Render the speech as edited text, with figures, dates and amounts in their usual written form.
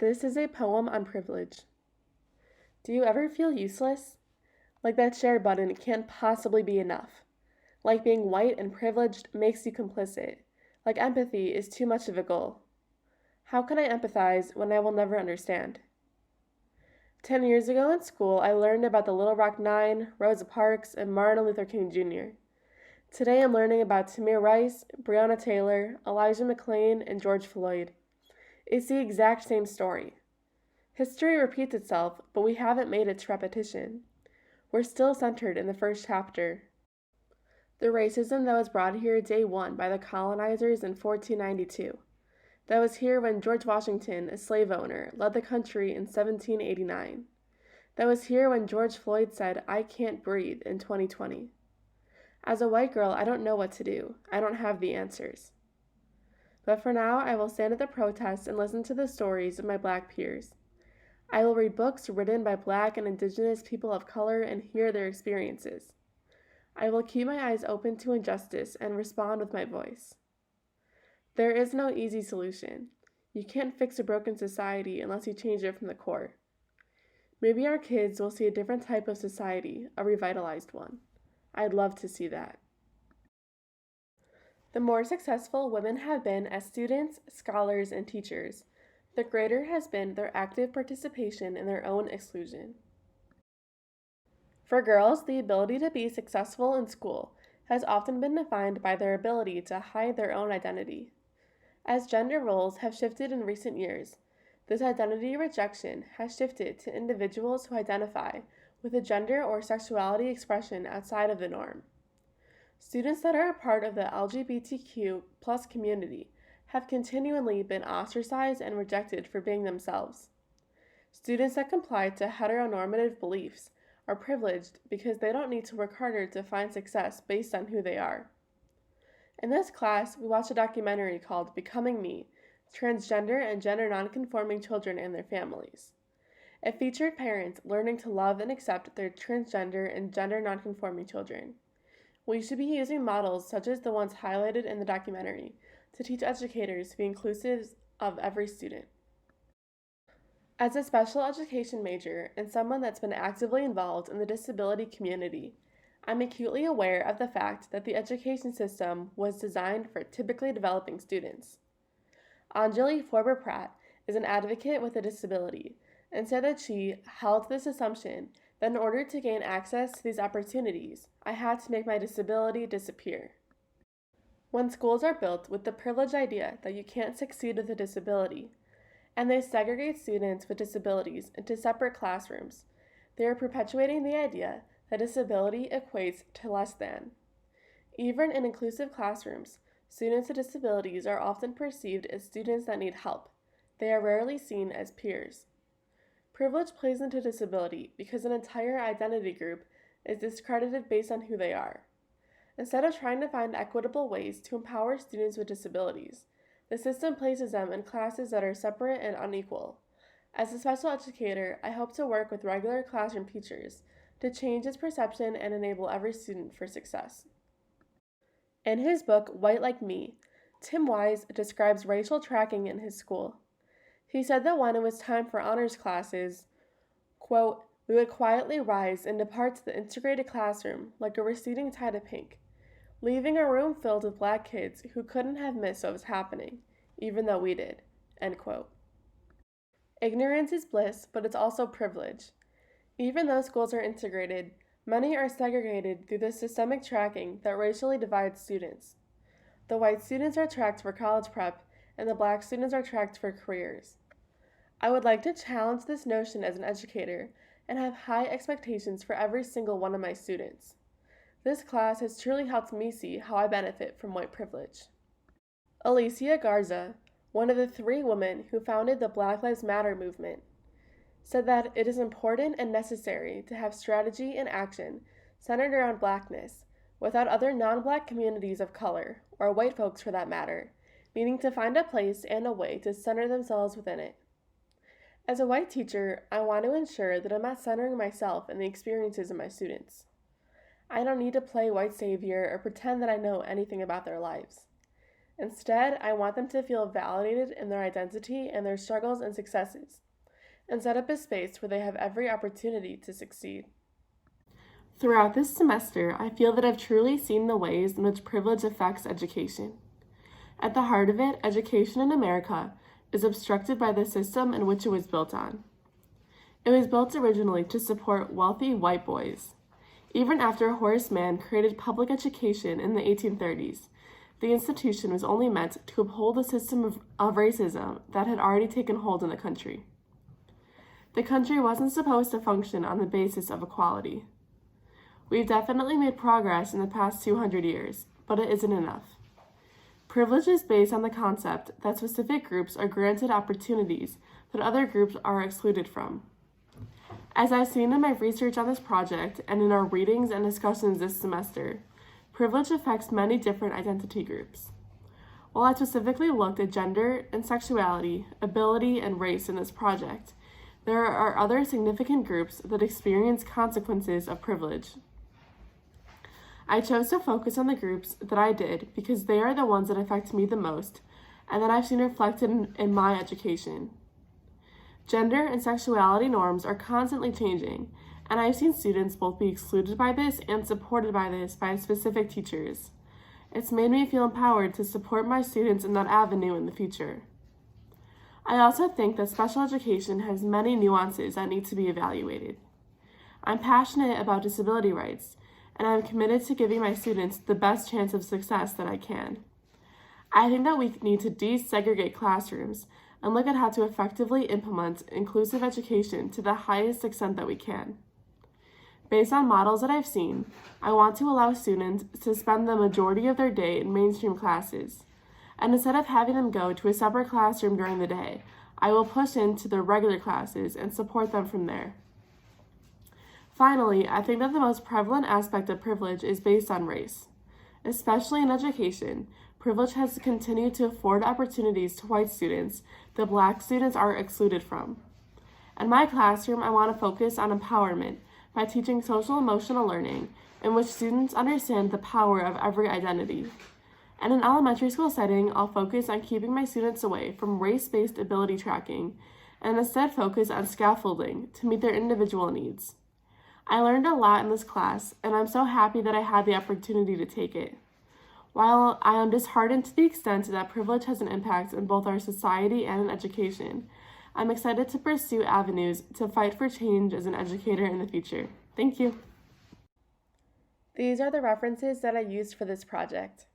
This is a poem on privilege. Do you ever feel useless? Like that share button can't possibly be enough. Like being white and privileged makes you complicit. Like empathy is too much of a goal. How can I empathize when I will never understand? 10 years ago in school, I learned about the Little Rock Nine, Rosa Parks, and Martin Luther King Jr. Today I'm learning about Tamir Rice, Breonna Taylor, Elijah McClain, and George Floyd. It's the exact same story. History repeats itself, but we haven't made its repetition. We're still centered in the first chapter. The racism that was brought here day one by the colonizers in 1492. That was here when George Washington, a slave owner, led the country in 1789. That was here when George Floyd said, "I can't breathe," in 2020. As a white girl, I don't know what to do. I don't have the answers. But for now, I will stand at the protests and listen to the stories of my black peers. I will read books written by black and indigenous people of color and hear their experiences. I will keep my eyes open to injustice and respond with my voice. There is no easy solution. You can't fix a broken society unless you change it from the core. Maybe our kids will see a different type of society, a revitalized one. I'd love to see that. The more successful women have been as students, scholars, and teachers, the greater has been their active participation in their own exclusion. For girls, the ability to be successful in school has often been defined by their ability to hide their own identity. As gender roles have shifted in recent years, this identity rejection has shifted to individuals who identify with a gender or sexuality expression outside of the norm. Students that are a part of the LGBTQ+ community have continually been ostracized and rejected for being themselves. Students that comply to heteronormative beliefs are privileged because they don't need to work harder to find success based on who they are. In this class, we watched a documentary called Becoming Me, Transgender and Gender Nonconforming Children and Their Families. It featured parents learning to love and accept their transgender and gender nonconforming children. We should be using models such as the ones highlighted in the documentary to teach educators to be inclusive of every student. As a special education major and someone that's been actively involved in the disability community, I'm acutely aware of the fact that the education system was designed for typically developing students. Anjali Forber-Pratt is an advocate with a disability and said that she held this assumption that in order to gain access to these opportunities, I had to make my disability disappear. When schools are built with the privileged idea that you can't succeed with a disability, and they segregate students with disabilities into separate classrooms, they are perpetuating the idea that disability equates to less than. Even in inclusive classrooms, students with disabilities are often perceived as students that need help. They are rarely seen as peers. Privilege plays into disability because an entire identity group is discredited based on who they are. Instead of trying to find equitable ways to empower students with disabilities, the system places them in classes that are separate and unequal. As a special educator, I hope to work with regular classroom teachers to change this perception and enable every student for success. In his book, White Like Me, Tim Wise describes racial tracking in his school. He said that when it was time for honors classes, quote, "We would quietly rise and depart to the integrated classroom like a receding tide of pink, leaving a room filled with black kids who couldn't have missed what was happening, even though we did," end quote. Ignorance is bliss, but it's also privilege. Even though schools are integrated, many are segregated through the systemic tracking that racially divides students. The white students are tracked for college prep, and the black students are tracked for careers. I would like to challenge this notion as an educator and have high expectations for every single one of my students. This class has truly helped me see how I benefit from white privilege. Alicia Garza, one of the 3 women who founded the Black Lives Matter movement, said that it is important and necessary to have strategy and action centered around blackness without other non-black communities of color, or white folks for that matter, needing to find a place and a way to center themselves within it. As a white teacher, I want to ensure that I'm not centering myself in the experiences of my students. I don't need to play white savior or pretend that I know anything about their lives. Instead, I want them to feel validated in their identity and their struggles and successes, and set up a space where they have every opportunity to succeed. Throughout this semester, I feel that I've truly seen the ways in which privilege affects education. At the heart of it, education in America is obstructed by the system in which it was built on. It was built originally to support wealthy white boys. Even after Horace Mann created public education in the 1830s, the institution was only meant to uphold a system of racism that had already taken hold in the country. The country wasn't supposed to function on the basis of equality. We've definitely made progress in the past 200 years, but it isn't enough. Privilege is based on the concept that specific groups are granted opportunities that other groups are excluded from. As I've seen in my research on this project and in our readings and discussions this semester, privilege affects many different identity groups. While I specifically looked at gender and sexuality, ability, and race in this project, there are other significant groups that experience consequences of privilege. I chose to focus on the groups that I did because they are the ones that affect me the most and that I've seen reflected in my education. Gender and sexuality norms are constantly changing, and I've seen students both be excluded by this and supported by this by specific teachers. It's made me feel empowered to support my students in that avenue in the future. I also think that special education has many nuances that need to be evaluated. I'm passionate about disability rights, and I'm committed to giving my students the best chance of success that I can. I think that we need to desegregate classrooms and look at how to effectively implement inclusive education to the highest extent that we can. Based on models that I've seen, I want to allow students to spend the majority of their day in mainstream classes, and instead of having them go to a separate classroom during the day, I will push into their regular classes and support them from there. Finally, I think that the most prevalent aspect of privilege is based on race. Especially in education, privilege has continued to afford opportunities to white students that Black students are excluded from. In my classroom, I want to focus on empowerment by teaching social emotional learning, in which students understand the power of every identity. In an elementary school setting, I'll focus on keeping my students away from race-based ability tracking and instead focus on scaffolding to meet their individual needs. I learned a lot in this class, and I'm so happy that I had the opportunity to take it. While I am disheartened to the extent that privilege has an impact in both our society and in education, I'm excited to pursue avenues to fight for change as an educator in the future. Thank you. These are the references that I used for this project.